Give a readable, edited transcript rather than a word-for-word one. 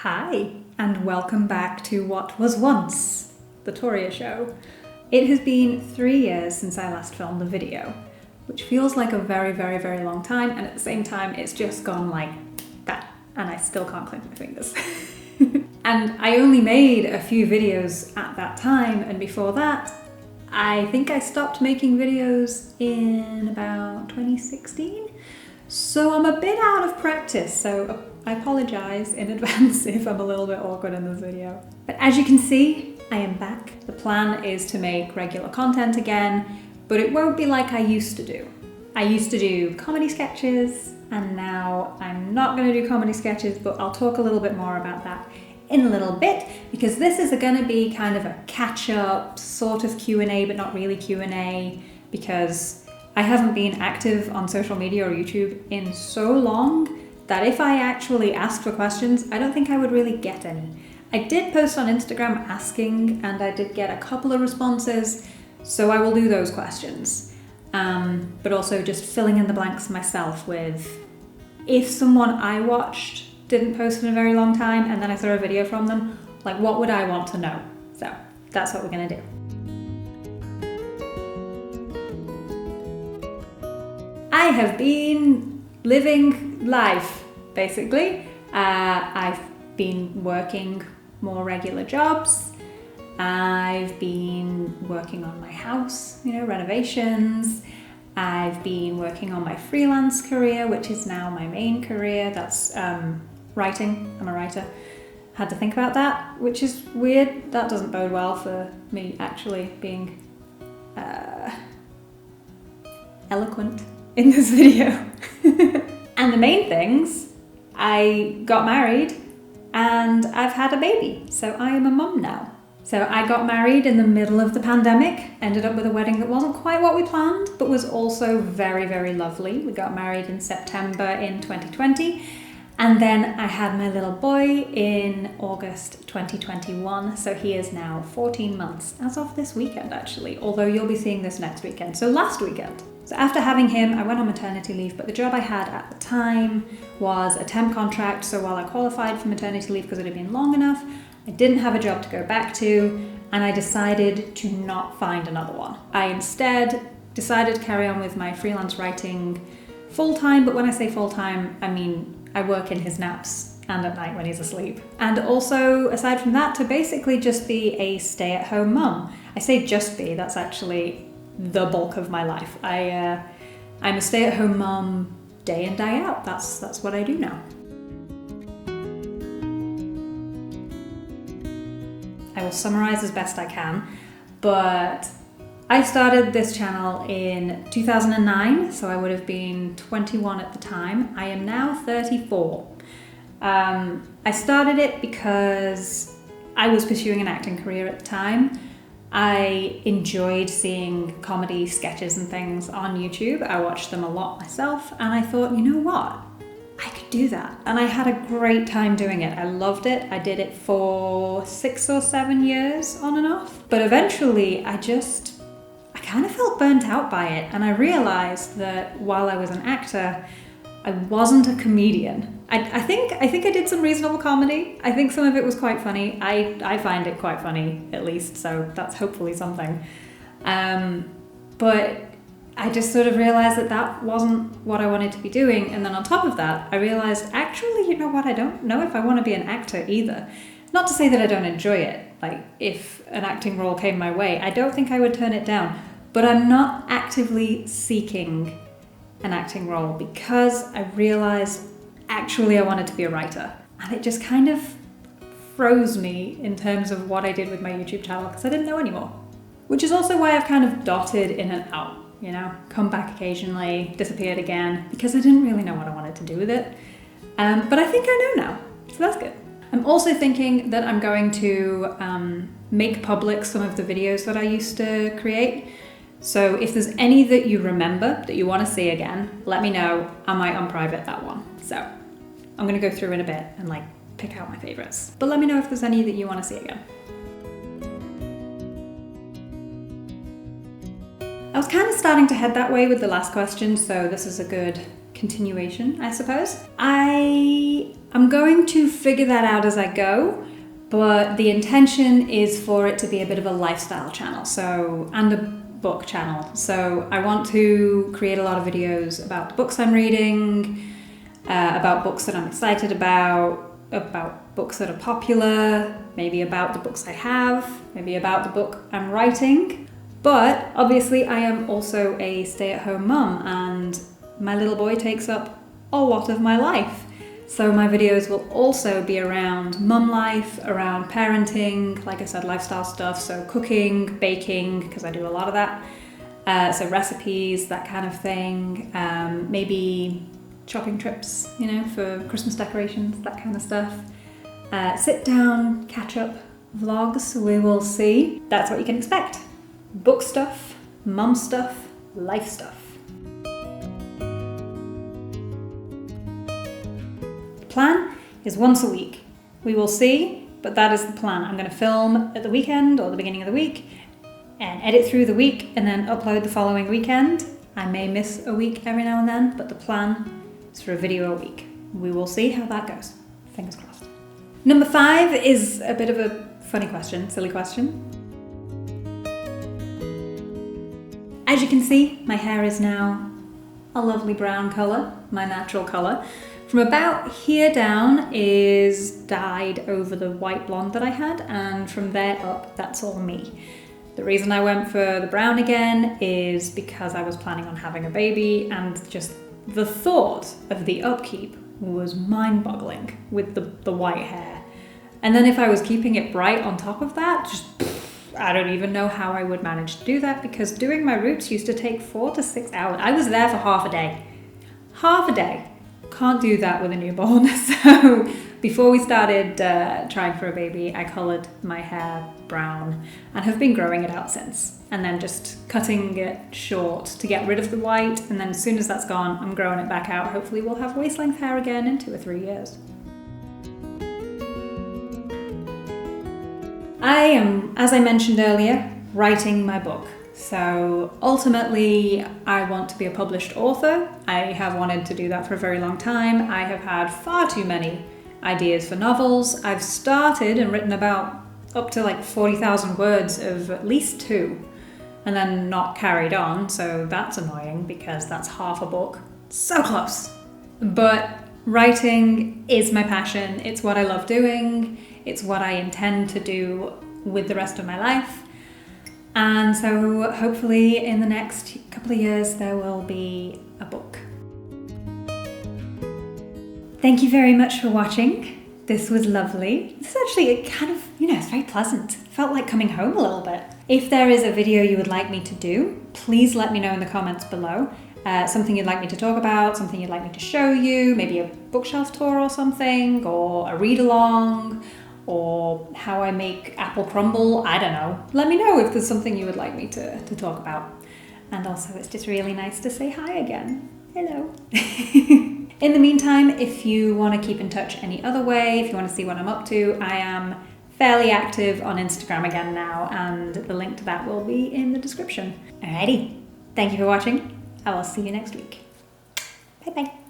Hi, and welcome back to what was once the Toria Show. It has been 3 years since I last filmed a video, which feels like a very, very, very long time, and at the same time it's just gone like that, and I still can't click my fingers. And I only made a few videos at that time, and before that, I think I stopped making videos in about 2016. So I'm a bit out of practice, so I apologise in advance if I'm a little bit awkward in this video. But as you can see, I am back. The plan is to make regular content again, but it won't be like I used to do. I used to do comedy sketches, and now I'm not going to do comedy sketches, but I'll talk a little bit more about that in a little bit, because this is going to be kind of a catch-up, sort of Q&A, but not really Q&A, because I haven't been active on social media or YouTube in so long that if I actually asked for questions, I don't think I would really get any. I did post on Instagram asking, and I did get a couple of responses, so I will do those questions. But also just filling in the blanks myself with, if someone I watched didn't post in a very long time and then I saw a video from them, like what would I want to know? So that's what we're gonna do. I have been living life, basically. I've been working more regular jobs. I've been working on my house, renovations. I've been working on my freelance career, which is now my main career. That's writing. I'm a writer. Had to think about that, which is weird. That doesn't bode well for me actually being eloquent in this video. And the main things, I got married and I've had a baby, so I am a mum now. So I got married in the middle of the pandemic, ended up with a wedding that wasn't quite what we planned, but was also very, very lovely. We got married in September in 2020, and then I had my little boy in August 2021, so he is now 14 months, as of this weekend actually, although you'll be seeing this next weekend, so last weekend. So after having him, I went on maternity leave, but the job I had at the time was a temp contract, so while I qualified for maternity leave because it had been long enough, I didn't have a job to go back to, and I decided to not find another one. I instead decided to carry on with my freelance writing full-time, but when I say full-time, I mean I work in his naps and at night when he's asleep. And also, aside from that, to basically just be a stay-at-home mum. I say just be, that's actually the bulk of my life. I'm a stay-at-home mum day in, day out. That's what I do now. I will summarize as best I can, but I started this channel in 2009, so I would have been 21 at the time. I am now 34. I started it because I was pursuing an acting career at the time. I enjoyed seeing comedy sketches and things on YouTube. I watched them a lot myself, and I thought, you know what? I could do that. And I had a great time doing it. I loved it. I did it for 6 or 7 years on and off. But eventually I kind of felt burnt out by it. And I realized that while I was an actor, I wasn't a comedian. I think I did some reasonable comedy. I think some of it was quite funny. I find it quite funny, at least, so that's hopefully something. But I just sort of realized that wasn't what I wanted to be doing. And then on top of that, I realized, actually, you know what? I don't know if I want to be an actor either. Not to say that I don't enjoy it. Like, if an acting role came my way, I don't think I would turn it down. But I'm not actively seeking an acting role because I realized, actually, I wanted to be a writer. And it just kind of froze me in terms of what I did with my YouTube channel because I didn't know anymore. Which is also why I've kind of dotted in and out. Come back occasionally, disappeared again, because I didn't really know what I wanted to do with it. But I think I know now, so that's good. I'm also thinking that I'm going to make public some of the videos that I used to create. So if there's any that you remember that you want to see again, let me know. I might unprivate that one. So I'm going to go through in a bit and pick out my favorites. But let me know if there's any that you want to see again. I was kind of starting to head that way with the last question, so this is a good continuation, I suppose. I I'm going to figure that out as I go, but the intention is for it to be a bit of a lifestyle channel, and a book channel. So I want to create a lot of videos about the books I'm reading, about books that I'm excited about books that are popular, maybe about the books I have, maybe about the book I'm writing. But obviously I am also a stay-at-home mum, and my little boy takes up a lot of my life. So my videos will also be around mum life, around parenting, like I said, lifestyle stuff, so cooking, baking, because I do a lot of that, so recipes, that kind of thing, maybe shopping trips, for Christmas decorations, that kind of stuff. Sit down, catch up vlogs, we will see. That's what you can expect. Book stuff, mum stuff, life stuff. The plan is once a week. We will see, but that is the plan. I'm going to film at the weekend or the beginning of the week and edit through the week and then upload the following weekend. I may miss a week every now and then, but the plan is for a video a week. We will see how that goes. Fingers crossed. Number 5 is a bit of a funny question, silly question. As you can see, my hair is now a lovely brown colour, my natural colour. From about here down is dyed over the white blonde that I had, and from there up, that's all me. The reason I went for the brown again is because I was planning on having a baby, and just the thought of the upkeep was mind-boggling with the white hair. And then if I was keeping it bright on top of that, I don't even know how I would manage to do that, because doing my roots used to take 4 to 6 hours. I was there for half a day. Half a day. Can't do that with a newborn. So before we started trying for a baby, I coloured my hair brown and have been growing it out since. And then just cutting it short to get rid of the white. And then as soon as that's gone, I'm growing it back out. Hopefully we'll have waist-length hair again in 2 or 3 years. I am, as I mentioned earlier, writing my book. So ultimately, I want to be a published author. I have wanted to do that for a very long time. I have had far too many ideas for novels. I've started and written about up to like 40,000 words of at least 2, and then not carried on. So that's annoying because that's half a book. So close. But writing is my passion. It's what I love doing. It's what I intend to do with the rest of my life. And so hopefully in the next couple of years there will be a book. Thank you very much for watching. This was lovely. This is actually kind of, it's very pleasant. It felt like coming home a little bit. If there is a video you would like me to do, please let me know in the comments below. Something you'd like me to talk about, something you'd like me to show you, maybe a bookshelf tour or something, or a read-along, or how I make apple crumble, I don't know. Let me know if there's something you would like me to talk about. And also, it's just really nice to say hi again. Hello. In the meantime, if you want to keep in touch any other way, if you want to see what I'm up to, I am fairly active on Instagram again now, and the link to that will be in the description. Alrighty, thank you for watching. I will see you next week. Bye bye.